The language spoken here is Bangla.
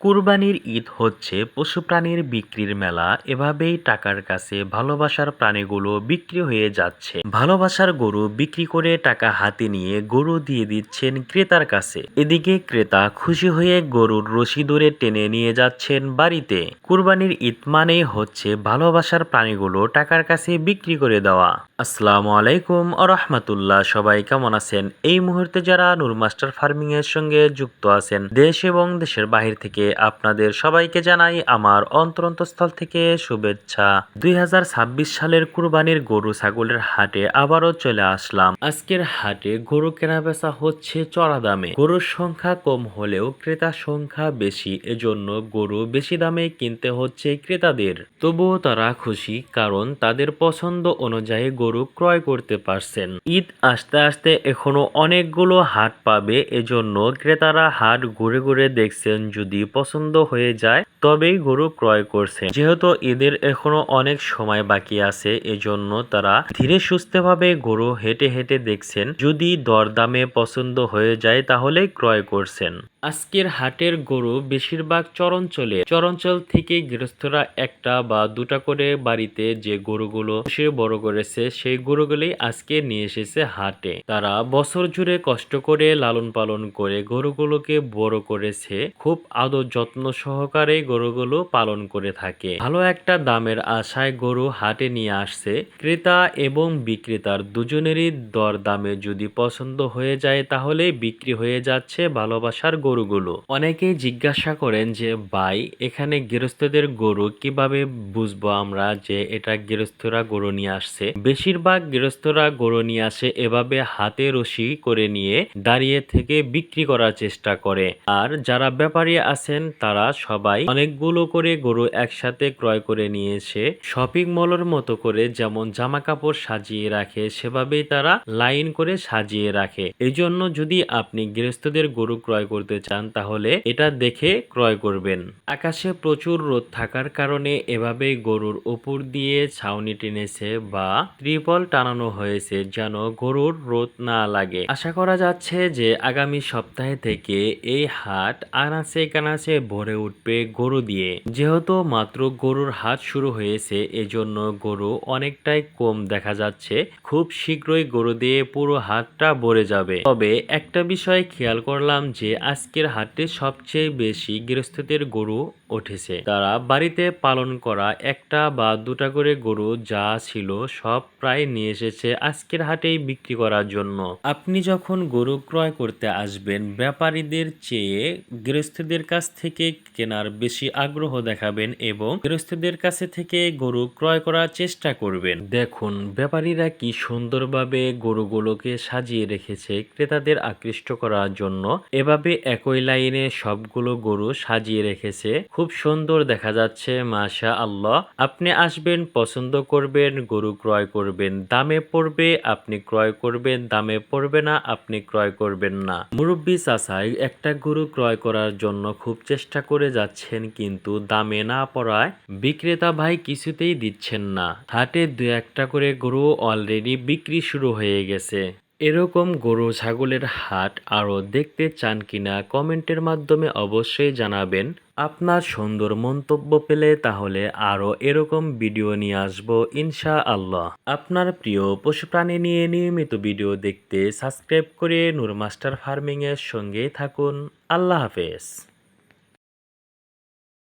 কুরবানির ঈদ হচ্ছে পশু প্রাণীর বিক্রির মেলা। এভাবেই টাকার কাছে ভালোবাসার প্রাণীগুলো বিক্রি হয়ে যাচ্ছে। ভালোবাসার গরু বিক্রি করে টাকা হাতে নিয়ে গরু দিয়ে দিচ্ছেন ক্রেতার কাছে। এদিকে ক্রেতা খুশি হয়ে গরুর রশি ধরে টেনে নিয়ে যাচ্ছেন বাড়িতে। কুরবানির ঈদ মানেই হচ্ছে ভালোবাসার প্রাণীগুলো টাকার কাছে বিক্রি করে দেওয়া। আসসালামু আলাইকুম আরহামাতুল্লাহ। সবাই কেমন আছেন? এই মুহূর্তে যারা নূর মাস্টার ফার্মিং এর সঙ্গে যুক্ত আছেন দেশ এবং দেশের বাহির থেকে, আপনাদের সবাইকে জানাই আমার অন্তরস্থল থেকে শুভেচ্ছা। 2026 সালের কুরবানির গরু ছাগলের হাটে আবারও চলে আসলাম। আজকের হাটে গরু কেনাবেচা হচ্ছে চড়া দামে। গরুর সংখ্যা কম হলেও ক্রেতার সংখ্যা বেশি, এজন্য গরু বেশি দামে কিনতে হচ্ছে ক্রেতাদের। তবুও তারা খুশি, কারণ তাদের পছন্দ অনুযায়ী গরু ক্রয় করতে পারছেন। ঈদ আসতে আসতে এখনো অনেকগুলো হাট পাবে, এজন্য ক্রেতারা হাট ঘুরে ঘুরে দেখছেন, যদি পছন্দ হয়ে যায় তবেই গরু ক্রয় করছেন। যেহেতু ঈদের এখনো অনেক সময় বাকি আছে, এজন্য তারা ধীরে সুস্থভাবে গরু হেঁটে হেঁটে দেখছেন, যদি দরদামে পছন্দ হয়ে যায় তাহলেই ক্রয় করছেন। আজকের হাটের গরু বেশিরভাগ চরাঞ্চল থেকে গৃহস্থরা একটা বা দুটা করে বাড়িতে যে গরুগুলো সে বড় করেছে, সেই গরুগুলোই আজকে নিয়ে এসেছে হাটে। তারা বছর জুড়ে কষ্ট করে লালন পালন করে গরুগুলোকে বড় করেছে, খুব আদর যত্ন সহকারে গরুগুলো পালন করে থাকে। ভালো একটা দামের আশায় গরু হাটে নিয়ে আসছে। ক্রেতা এবং বিক্রেতার দুজনেরই দর দামে যদি পছন্দ হয়ে যায় তাহলে বিক্রি হয়ে যাচ্ছে ভালোবাসার গরুগুলো। অনেকেই জিজ্ঞাসা করেন যে ভাই, এখানে গৃহস্থদের গরু কিভাবে বুঝবো আমরা যে এটা গৃহস্থরা গরু নিয়ে আসছে? বেশিরভাগ গৃহস্থরা গরু নিয়ে আসে এভাবে হাতে রশি করে নিয়ে দাঁড়িয়ে থেকে বিক্রি করার চেষ্টা করে। আর যারা ব্যাপারী আছেন তারা সবাই অনেকগুলো করে গরু একসাথে ক্রয় করে নিয়ে এসে শপিং মলের মতো করে যেমন জামা কাপড় সাজিয়ে রাখে, সেভাবেই তারা লাইন করে সাজিয়ে রাখে। এই জন্য যদি আপনি গৃহস্থদের গরু ক্রয় করতে চান তাহলে এটা দেখে ক্রয় করবেন। আকাশে প্রচুর রোদ থাকার কারণে এভাবেই গরুর উপর দিয়ে ছাউনি টেনেছে বা ত্রিপল টানানো হয়েছে, যেন গরুর রোদ না লাগে। আশা করা যাচ্ছে যে আগামী সপ্তাহে থেকে এই হাট আনাচে কানাচে ভরে উঠবে গরু দিয়ে। যেহেতু মাত্র গরুর হাট শুরু হয়েছে, এজন্য গরু অনেকটাই কম দেখা যাচ্ছে। খুব শীঘ্রই গরু দিয়ে পুরো হাটটা ভরে যাবে। তবে একটা বিষয় খেয়াল করলাম যে আজকের হাটে সবচেয়ে বেশি গৃহস্থদের গরু উঠেছে। তারা বাড়িতে পালন করা একটা বা দুটা করে গরু যা ছিল সব প্রায় নিয়ে এসেছে আজকের হাটেই বিক্রি করার জন্য। আপনি যখন গরু ক্রয় করতে আসবেন, ব্যাপারীদের চেয়ে গৃহস্থদের কাছ থেকে কেনার বেশি আগ্রহ দেখাবেন এবং গৃহস্থদের কাছে থেকে গরু ক্রয় করার চেষ্টা করবেন। দেখুন ব্যাপারীরা কি সুন্দরভাবে গরুগুলোকে সাজিয়ে রেখেছে ক্রেতাদের আকৃষ্ট করার জন্য। এভাবে একই লাইনে সবগুলো গরু সাজিয়ে রেখেছে, খুব সুন্দর দেখা যাচ্ছে। মাশা আল্লাহ। আপনি আসবেন, পছন্দ করবেন, গরু ক্রয় করবেন, দামে পড়বে আপনি ক্রয় করবেন, দামে পড়বে না আপনি ক্রয় করবেন না। মুরব্বী চাচাই একটা গরু ক্রয় করার জন্য খুব চেষ্টা করে যাচ্ছেন, কিন্তু দামে না পড়ায় বিক্রেতা ভাই কিছুতেই দিচ্ছেন না। হাটে দু একটা করে গরু অলরেডি বিক্রি শুরু হয়ে গেছে। এরকম গরু ছাগলের হাট আরও দেখতে চান কিনা কমেন্টের মাধ্যমে অবশ্যই জানাবেন। আপনার সুন্দর মন্তব্য পেলে তাহলে আরও এরকম ভিডিও নিয়ে আসবো ইনশাআল্লাহ। আপনার প্রিয় পশু প্রাণী নিয়ে নিয়মিত ভিডিও দেখতে সাবস্ক্রাইব করে নূর মাস্টার ফার্মিং এর সঙ্গে থাকুন। আল্লাহ হাফেজ।